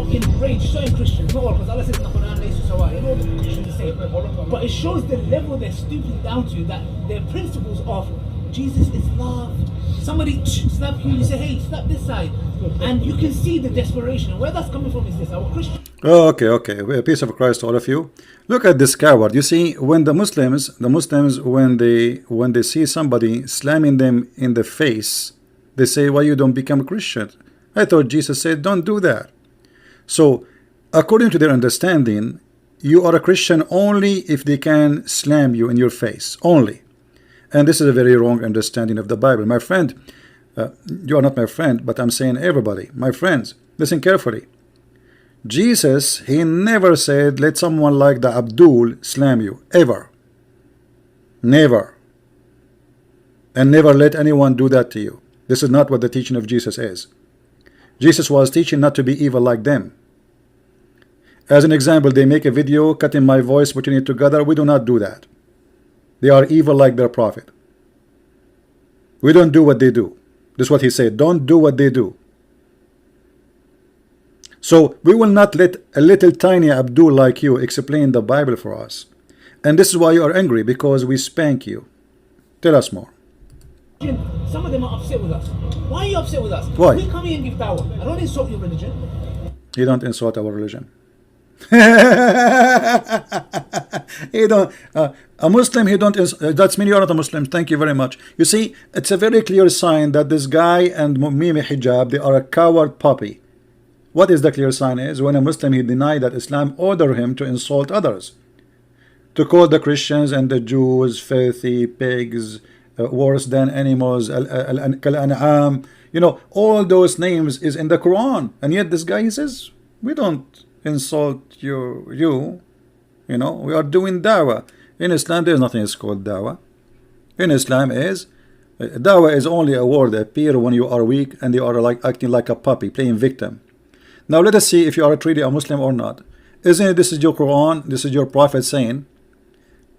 don't enrage certain Christians, not all, because Allah says in the Quran, "Laysu sawa," and all the Christians are the same. But it shows the level they're stooping down to, that their principles of Jesus is love. Somebody slap you, you say, "Hey, slap this side," and you can see the desperation. And where that's coming from is this: our Christian. Oh, okay. Peace of Christ to all of you. Look at this coward. You see, when the Muslims, when they see somebody slamming them in the face, they say, "Why you don't become a Christian?" I thought Jesus said, "Don't do that." So, according to their understanding, you are a Christian only if they can slam you in your face, only. And this is a very wrong understanding of the Bible. My friend, you are not my friend, but I'm saying everybody, my friends, listen carefully. Jesus, he never said, let someone like the Abdul slam you, ever. Never. And never let anyone do that to you. This is not what the teaching of Jesus is. Jesus was teaching not to be evil like them. As an example, they make a video cutting my voice, putting it together. We do not do that. They are evil like their prophet. We don't do what they do. This is what he said. Don't do what they do. So we will not let a little tiny Abdul like you explain the Bible for us. And this is why you are angry, because we spank you. Tell us more. Some of them are upset with us. Why are you upset with us? Why? We come here and give dawah. I don't insult your religion. You don't insult our religion. You don't, a Muslim, he don't, that's mean you are not a Muslim. Thank you very much. You see, it's a very clear sign that this guy and Mimi Hijab, they are a coward puppy. What is the clear sign is when a Muslim, he denied that Islam ordered him to insult others, to call the Christians and the Jews filthy pigs, worse than animals, al-an'am, you know, all those names is in the Quran, and yet this guy, he says, we don't insult you know, we are doing dawah. In Islam there is nothing is called dawah. In Islam is dawah is only a word that appear when you are weak and you are like acting like a puppy, playing victim. Now let us see if you are truly a Muslim or not. Isn't it, this is your Quran, this is your prophet saying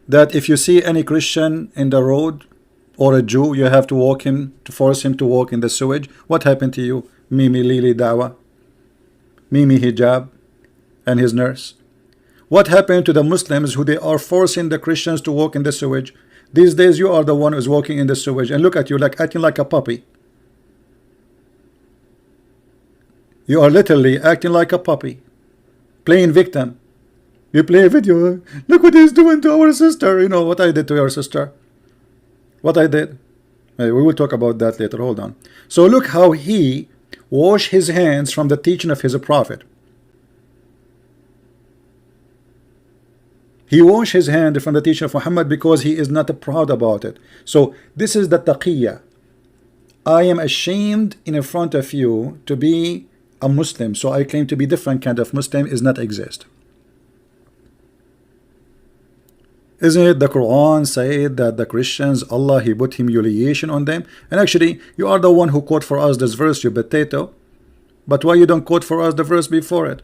that if you see any Christian in the road or a Jew, you have to walk him, to force him to walk in the sewage. What happened to you? Mimi Lili Dawah, Mimi Hijab and his nurse. What happened to the Muslims who they are forcing the Christians to walk in the sewage? These days you are the one who's walking in the sewage, and look at you, like acting like a puppy. You are literally acting like a puppy, playing victim. You play a video, look what he's doing to our sister. You know what I did to your sister, what I did. We will talk about that later. Hold on. So look how he washed his hands from the teaching of his prophet. He washed his hand from the teaching of Muhammad because he is not proud about it. So this is the taqiyya. I am ashamed in front of you to be a Muslim, so I claim to be different kind of Muslim is not exist. Isn't it the Quran said that the Christians, Allah, he put humiliation on them? And actually you are the one who quote for us this verse, you potato. But why you don't quote for us the verse before it?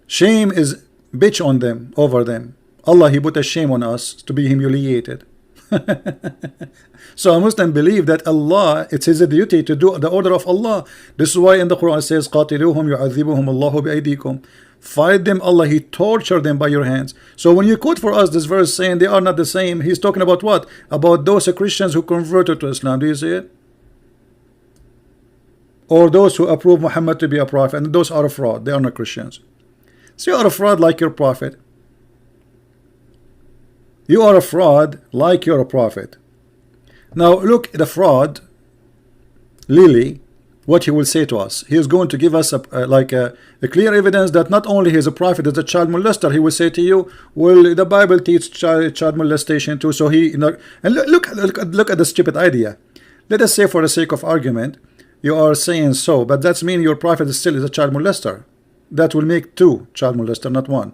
Shame is bitch on them, over them. Allah, he put a shame on us to be humiliated. So a Muslim believe that Allah, it's his duty to do the order of Allah. This is why in the Quran it says, قَاتِلُوهُمْ يُعَذِّبُهُمُ اللَّهُ بِأَيْدِيكُمْ. Fight them, Allah, he torture them by your hands. So when you quote for us this verse saying they are not the same, he's talking about what? About those Christians who converted to Islam. Do you see it? Or those who approve Muhammad to be a prophet, and those are a fraud. They are not Christians. So you are a fraud like your prophet. You are a fraud like your prophet. Now look at the fraud, Lily, what he will say to us. He is going to give us a clear evidence that not only he is a prophet, is a child molester. He will say to you, well, the Bible teaches child molestation too. So he, you know, and look at the stupid idea. Let us say for the sake of argument, you are saying so, but that's mean your prophet still is a child molester. That will make two child molester, not one.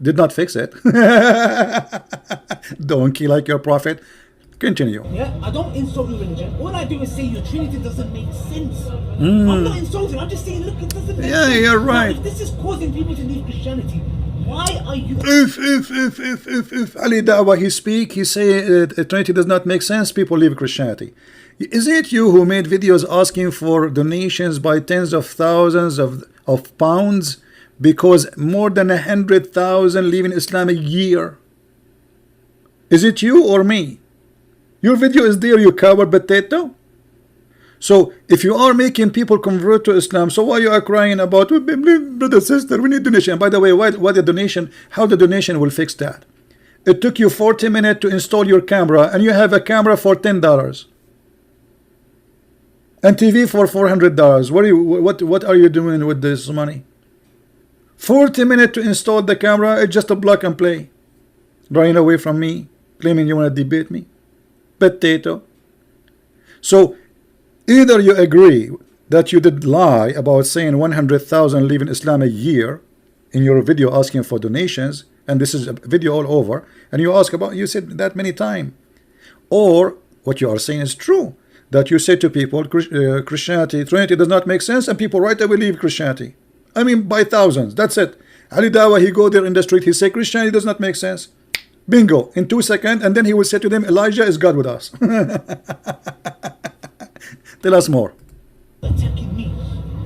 Did not fix it. Donkey like your prophet. Continue. Yeah, I don't insult your religion. All I do is say your Trinity doesn't make sense. I'm not insulting. I'm just saying, look, it doesn't make sense. Yeah, you're right. Now, if this is causing people to leave Christianity, why are you? If Ali Dawah he speak, he say Trinity does not make sense. People leave Christianity. Is it you who made videos asking for donations by tens of thousands of pounds because more than 100,000 leave in Islam a year? Is it you or me? Your video is there, you coward potato. So if you are making people convert to Islam, so why you are crying about, brother, sister, we need donation? And by the way, what the donation, how the donation will fix that? It took you 40 minutes to install your camera, and you have a camera for $10 and TV for $400. What are you doing with this money? 40 minutes to install the camera. It's just a plug and play. Running away from me, claiming you want to debate me, potato. So either you agree that you did lie about saying 100,000 leave in Islam a year in your video asking for donations, and this is a video all over, and you said that many times, or what you are saying is true, that you say to people Christianity, Trinity does not make sense, and people right away leave Christianity. I mean by thousands. That's it. Ali Dawah, he go there in the street, he say Christianity does not make sense. Bingo, in 2 seconds, and then he will say to them, Elijah is God with us. Tell us more. Attacking me.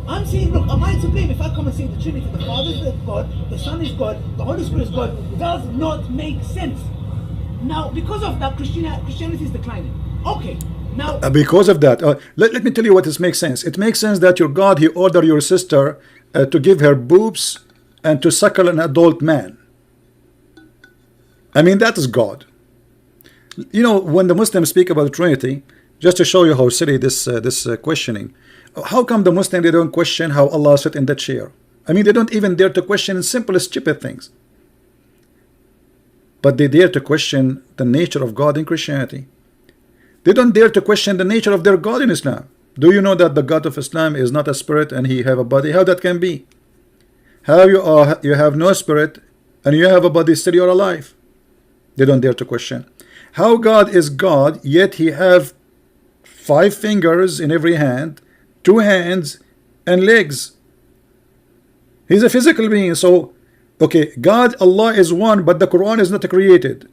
I'm saying, look, am I to blame if I come and say the Trinity, the Father is God, the Son is God, the Holy Spirit is God, does not make sense. Now, because of that, Christianity is declining. Okay, now... because of that, let me tell you what this makes sense. It makes sense that your God, he ordered your sister to give her boobs and to suckle an adult man. I mean, that is God. You know, when the Muslims speak about the Trinity, just to show you how silly this questioning, how come the Muslims, they don't question how Allah sat in that chair? I mean, they don't even dare to question simple, stupid things. But they dare to question the nature of God in Christianity. They don't dare to question the nature of their God in Islam. Do you know that the God of Islam is not a spirit and he have a body? How that can be? How you have no spirit and you have a body, still you're alive? They don't dare to question. How God is God, yet he have 5 fingers in every hand, 2 hands and legs. He's a physical being. So okay, God, Allah is one, but the Quran is not created,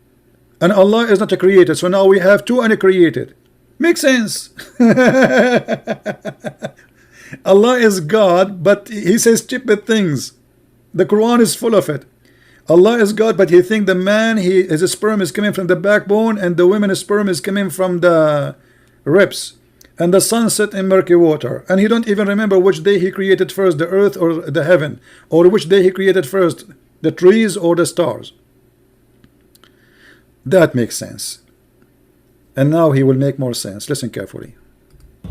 and Allah is not created, so now we have 2 uncreated. Makes sense. Allah is God, but he says stupid things. The Quran is full of it. Allah is God, but he think the man, his sperm is coming from the backbone, and the woman's sperm is coming from the ribs, and the sun set in murky water, and he don't even remember which day he created first, the earth or the heaven, or which day he created first, the trees or the stars. That makes sense. And now he will make more sense. Listen carefully.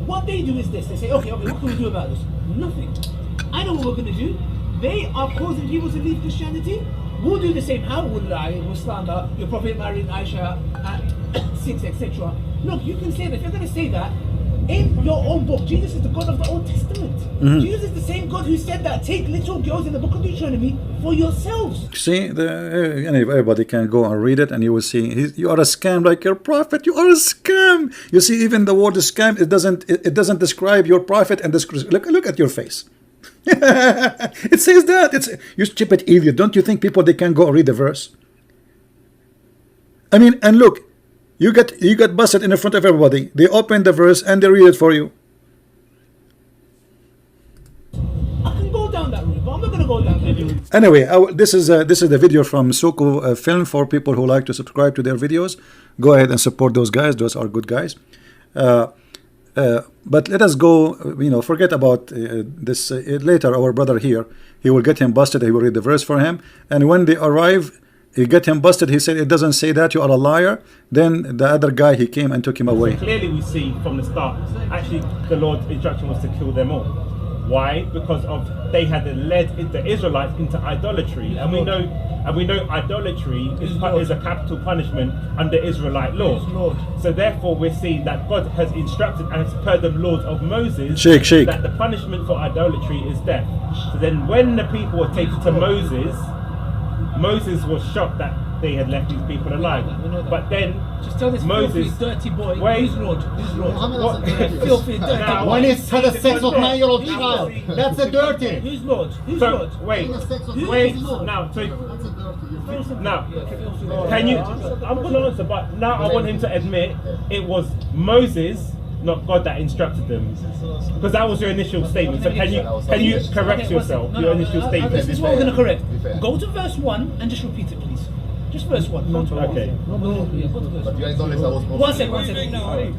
What they do is this. They say, okay, what can we do about this? Nothing. I know what we're going to do. They are causing people to leave Christianity. We'll do the same. How will lie, will slander, your prophet married Aisha at 6, etc. Look, you can say that. If you're going to say that, in your own book, Jesus is the God of the Old Testament. Jesus is the same God who said that, take little girls in the book of Deuteronomy for yourselves. See, everybody can go and read it, and you will see you are a scam like your prophet. You are a scam. You see, even the word scam, it doesn't describe your prophet. And look at your face. It says that. It's, you stupid idiot. Don't you think people, they can go and read the verse? I mean, and look, you got busted in front of everybody. They open the verse and they read it for you. I can go down that route, but I'm not going to go down that route. Anyway, this is the video from Soko Film for people who like to subscribe to their videos. Go ahead and support those guys. Those are good guys. But let us go, forget about this. Later, our brother here, he will get him busted. He will read the verse for him. And when they arrive, he get him busted. He said, it doesn't say that, you are a liar. Then the other guy, he came and took him away. So clearly we see from the start, actually the Lord's instruction was to kill them all. Why? Because they had led the Israelites into idolatry, and we know idolatry is a capital punishment under Israelite law. So therefore, we're seeing that God has instructed, and per the laws of Moses, that the punishment for idolatry is death. So then, when the people were taken to Moses was shocked that they had left these people alive. But then just tell this Moses, filthy, dirty boy, wait, who's Lord? What? Filthy, dirty Now, when it's had a sex of 9-year-old child, that's a dirty. Who's Lord? Who's so, Lord? wait, now, can you, I'm going to answer, but now I want him to admit it was Moses not God that instructed them? Because that was your initial statement. So can you correct yourself? Your initial statement. This is what we're going to correct. Be fair. Go to verse 1 and just repeat it, please. Just verse 1. Go to Okay. Go to verse But you acknowledge that was One second.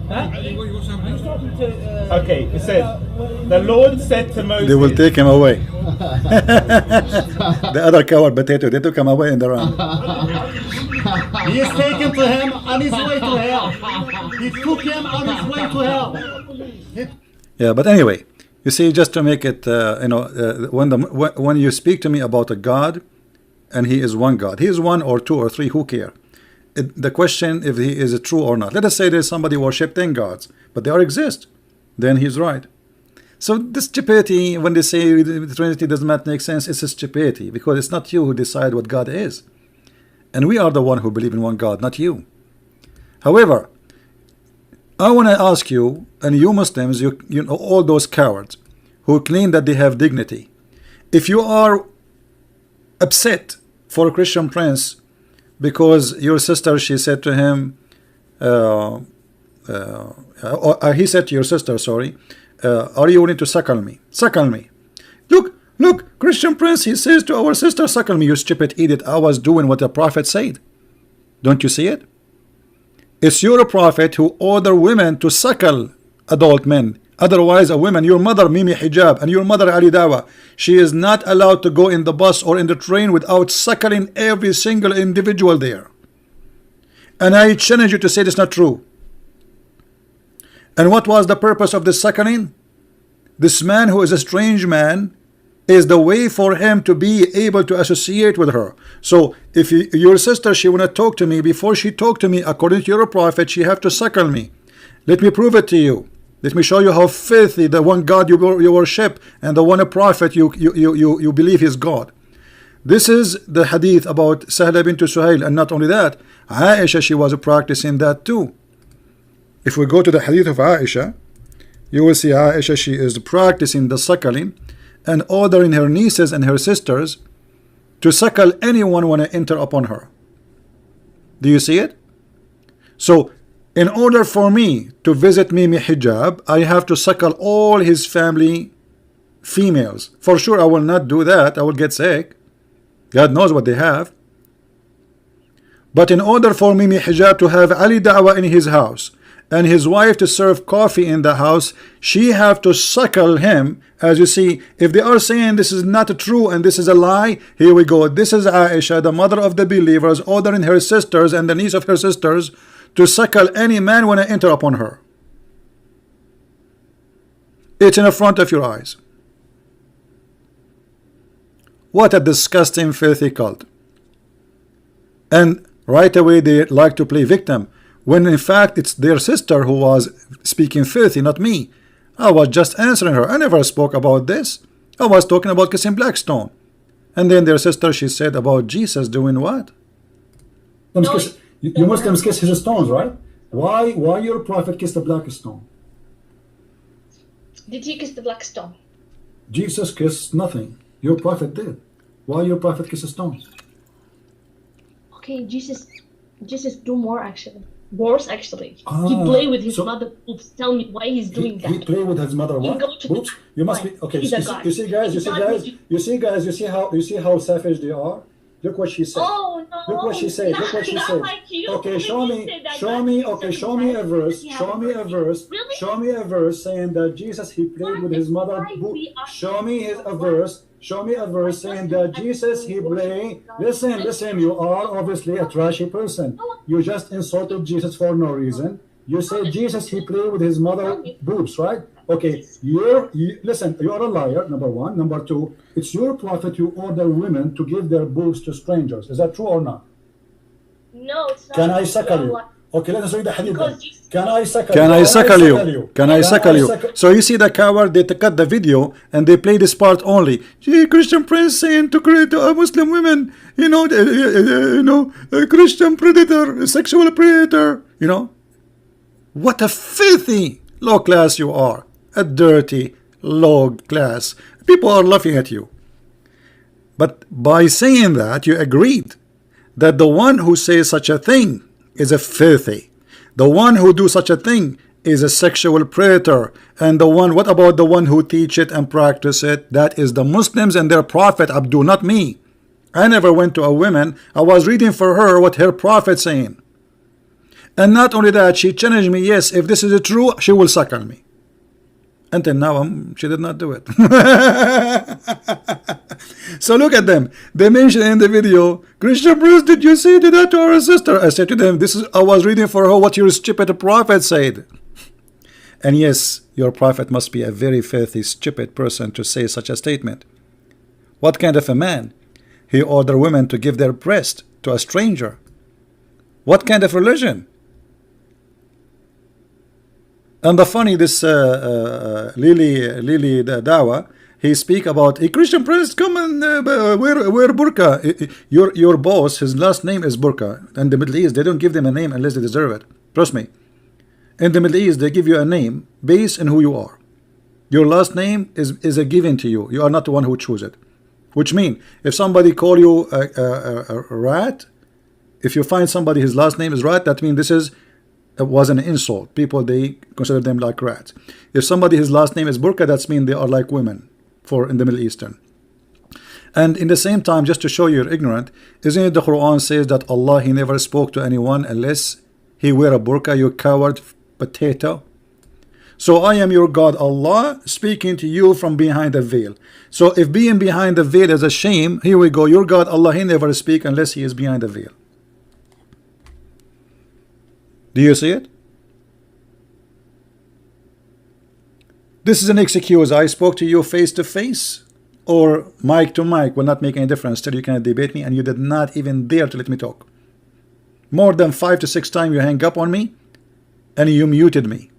Huh? Who's talking to, Okay, it says, the Lord said to Moses. They will take him away. The other coward potato, they took him away in the run. He is taken to him on his way to hell. He took him on his way to hell. Yeah, but anyway, you see, just to make it, when you speak to me about a God, and he is one God, he is one or two or three, who care? The question if he is true or not. Let us say there's somebody worship 10 gods, but they all exist, then he's right. So this stupidity, when they say the Trinity does not make sense, it's a stupidity, because it's not you who decide what God is, and we are the one who believe in one God, not you. However, I want to ask you, and you Muslims, you know, all those cowards who claim that they have dignity, if you are upset for a Christian prince because your sister, she said to him, he said to your sister, sorry, are you willing to suckle me? Suckle me. Look, Christian prince, he says to our sister, suckle me. You stupid idiot. I was doing what the prophet said. Don't you see it? It's your prophet who ordered women to suckle adult men. Otherwise, a woman, your mother Mimi Hijab and your mother Ali Dawah, she is not allowed to go in the bus or in the train without suckling every single individual there. And I challenge you to say this not true. And what was the purpose of this suckling? This man who is a strange man is the way for him to be able to associate with her. So if your sister, she want to talk to me, before she talk to me according to your prophet, she have to suckle me. Let me prove it to you. Let me show you how filthy the one God you worship and the one prophet you believe is God. This is the hadith about Sahla bint Suhail, and not only that, Aisha, she was practicing that too. If we go to the hadith of Aisha, you will see Aisha, she is practicing the suckling and ordering her nieces and her sisters to suckle anyone when I enter upon her. Do you see it? So in order for me to visit Mimi Hijab, I have to suckle all his family females. For sure I will not do that. I will get sick. God knows what they have. But in order for Mimi Hijab to have Ali Dawah in his house and his wife to serve coffee in the house, she have to suckle him. As you see, if they are saying this is not true and this is a lie, here we go. This is Aisha, the mother of the believers, ordering her sisters and the niece of her sisters to suckle any man when I enter upon her. It's in the front of your eyes. What a disgusting, filthy cult. And right away they like to play victim, when in fact it's their sister who was speaking filthy, not me. I was just answering her. I never spoke about this. I was talking about kissing Blackstone. And then their sister, she said about Jesus doing what? You Muslims kiss his stones, right? Why your prophet kissed the black stone? Did he kiss the black stone? Jesus kissed nothing. Your prophet did. Why your prophet kiss a stone? Okay, Jesus do more actually. Worse actually. He play with his mother boobs. Tell me why he's doing that. He play with his mother what? Boobs? You must be okay. You see how savage they are. Look what she said. Oh no! Look what she said. Look what she said. Like you. Okay, show me a verse. Show me a verse. Really? Show me a verse saying that Jesus he played with his mother. Show me a verse. Show me a verse saying that Jesus he played. Listen. You are obviously a trashy person. You just insulted Jesus for no reason. You say Jesus he played with his mother boobs, right? Okay, listen, you are a liar, number one. Number two, it's your prophet who order women to give their boobs to strangers. Is that true or not? No, it's not. Can I suckle you? Okay, let us read the hadith then. Can I suckle you? Can I suckle you? So you see the coward, they cut the video and they play this part only. Gee, Christian prince saying to create a Muslim women, a Christian predator, a sexual predator, What a filthy low class you are. A dirty low class. People are laughing at you. But by saying that, you agreed that the one who says such a thing is a filthy. The one who do such a thing is a sexual predator. And the one, what about the one who teach it and practice it? That is the Muslims and their prophet Abdul, not me. I never went to a woman. I was reading for her what her prophet saying. And not only that, she challenged me, yes, if this is true, she will suckle me. Until now, she did not do it. So look at them. They mentioned in the video, Christian priest, did you say that to our sister? I said to them, I was reading for her what your stupid prophet said. And yes, your prophet must be a very filthy, stupid person to say such a statement. What kind of a man? He ordered women to give their breast to a stranger. What kind of religion? And the funny, this Lily the Dawah, he speak about a Christian priest come and wear burqa. Your boss, his last name is burqa. And the Middle East, they don't give them a name unless they deserve it. Trust me. In the Middle East, they give you a name based on who you are. Your last name is a given to you. You are not the one who choose it. Which means, if somebody call you a rat, if you find somebody his last name is rat, that means this was an insult. People, they consider them like rats. If somebody his last name is burqa, that means they are like women in the Middle Eastern. And in the same time, just to show you're ignorant, isn't it the Quran says that Allah, he never spoke to anyone unless he wear a burqa, you coward potato? So I am your God Allah speaking to you from behind a veil. So if being behind the veil is a shame, here we go, your God Allah, he never speak unless he is behind the veil. Do you see it? This is an excuse. I spoke to you face to face or mic to mic, will not make any difference. Still you cannot debate me, and you did not even dare to let me talk. More than 5 to 6 times you hang up on me and you muted me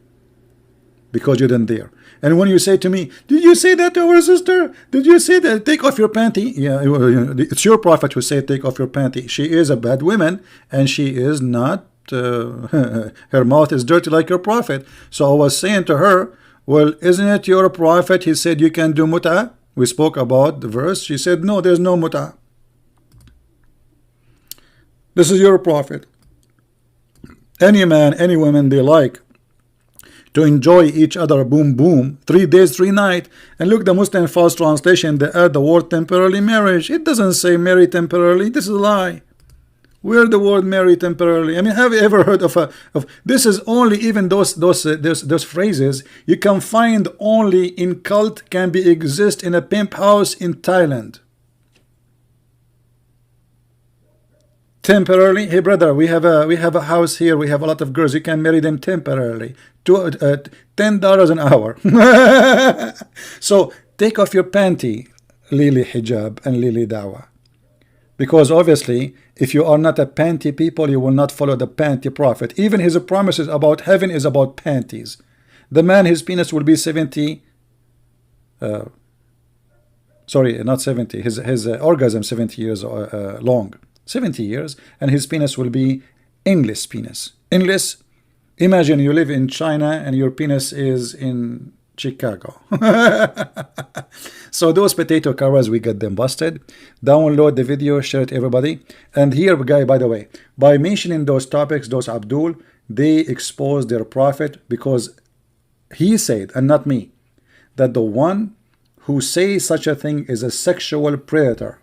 because you didn't dare. And when you say to me, did you say that to our sister? Did you say that? Take off your panty. Yeah, it's your prophet who said take off your panty. She is a bad woman and she is not her mouth is dirty like your prophet. So I was saying to her, well, isn't it your prophet? He said you can do mut'ah. We spoke about the verse. She said no, there's no mut'ah. This is your prophet. Any man, any woman, they like to enjoy each other, boom boom, 3 days 3 nights. And look, the Muslim false translation, they add the word temporarily marriage. It doesn't say marry temporarily. This is a lie. Where the word marry temporarily? I mean, have you ever heard of this? Is only even those phrases you can find only in cult, can be exist in a pimp house in Thailand. Temporarily, hey brother, we have a house here. We have a lot of girls. You can marry them temporarily. $10 an hour. So take off your panty, Lily Hijab and Lily Dawah. Because obviously, if you are not a panty people, you will not follow the panty prophet. Even his promises about heaven is about panties. The man, his penis will be 70. Sorry, not 70. His orgasm 70 years long. 70 years, and his penis will be endless penis. Endless. Imagine you live in China and your penis is in Chicago. So those potato carrots, we get them busted. Download the video, share it everybody. And here, guy, by the way, by mentioning those topics, those Abdul, they expose their prophet, because he said, and not me, that the one who says such a thing is a sexual predator.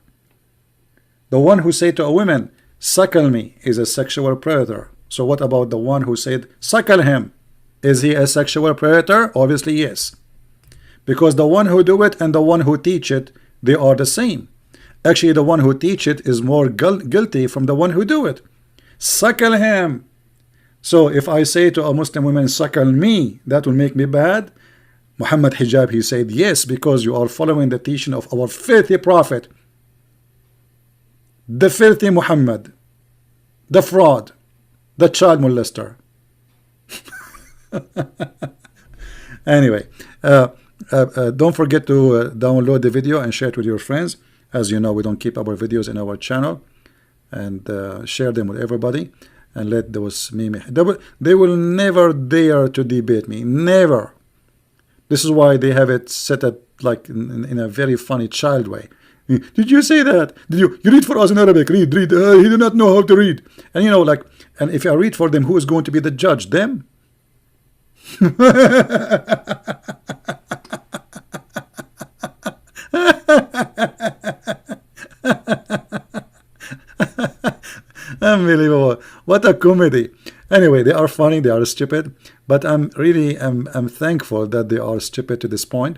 The one who said to a woman, suckle me, is a sexual predator. So what about the one who said, suckle him? Is he a sexual predator? Obviously yes. Because the one who do it and the one who teach it, they are the same. Actually, the one who teach it is more guilty from the one who do it. Suckle him. So if I say to a Muslim woman, suckle me, that will make me bad? Mohammed Hijab, he said, yes, because you are following the teaching of our filthy prophet. The filthy Muhammad, the fraud, the child molester. Anyway, don't forget to download the video and share it with your friends. As you know, we don't keep our videos in our channel. And share them with everybody. And let those meme. They will never dare to debate me. Never. This is why they have it set up like in a very funny child way. Did you say that? Did you read for us in Arabic? Read. He did not know how to read. And you know, like, and if I read for them, who is going to be the judge? Them? Unbelievable. What a comedy. Anyway, they are funny, they are stupid, but I'm really I'm thankful that they are stupid to this point.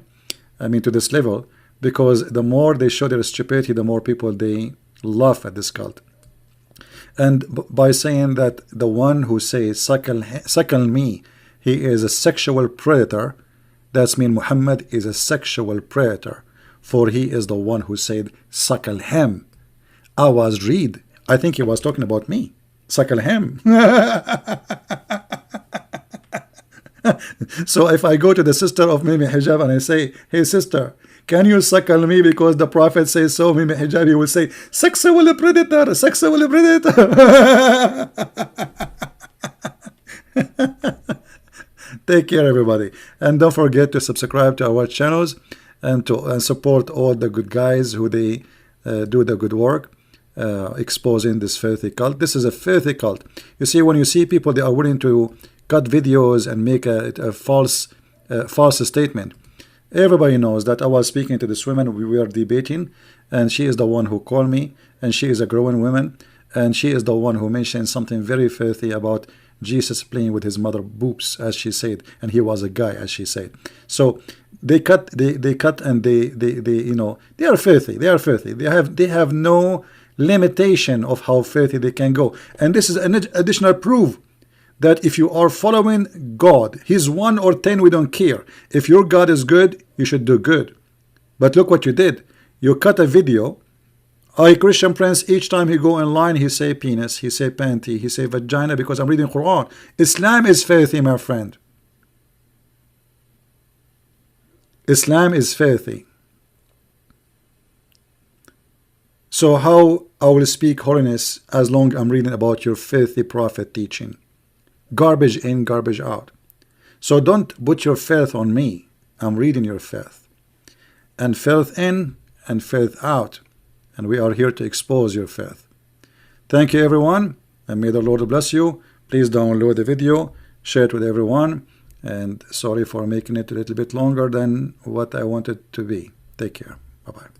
I mean, to this level, because the more they show their stupidity, the more people they laugh at this cult. And by saying that the one who says suckle me, he is a sexual predator, that's mean Muhammad is a sexual predator, for he is the one who said suckle him. I was read, I think he was talking about me. Suckle him. So if I go to the sister of Mimi Hijab and I say, hey sister, can you suckle me because the Prophet says so, Mimi Hijab, he will say, sexual predator, sexual predator. Take care, everybody. And don't forget to subscribe to our channels and to support all the good guys who they do the good work. Exposing this filthy cult. This is a filthy cult. You see, when you see people, they are willing to cut videos and make a false statement. Everybody knows that I was speaking to this woman, we were debating, and she is the one who called me, and she is a growing woman, and she is the one who mentioned something very filthy about Jesus playing with his mother boobs, as she said, and he was a guy, as she said. So they cut and they you know, they are filthy. They are filthy. They have no limitation of how filthy they can go. And this is an additional proof that if you are following God, he's 1 or 10, we don't care. If your God is good, you should do good. But look what you did. You cut a video. Christian Prince, each time he go in line, he say penis, he say panty, he say vagina, because I'm reading Quran. Islam is filthy, my friend. Islam is filthy. So how I will speak holiness as long as I'm reading about your filthy prophet teaching? Garbage in, garbage out. So don't put your filth on me. I'm reading your filth. And filth in and filth out. And we are here to expose your filth. Thank you, everyone. And may the Lord bless you. Please download the video. Share it with everyone. And sorry for making it a little bit longer than what I wanted to be. Take care. Bye-bye.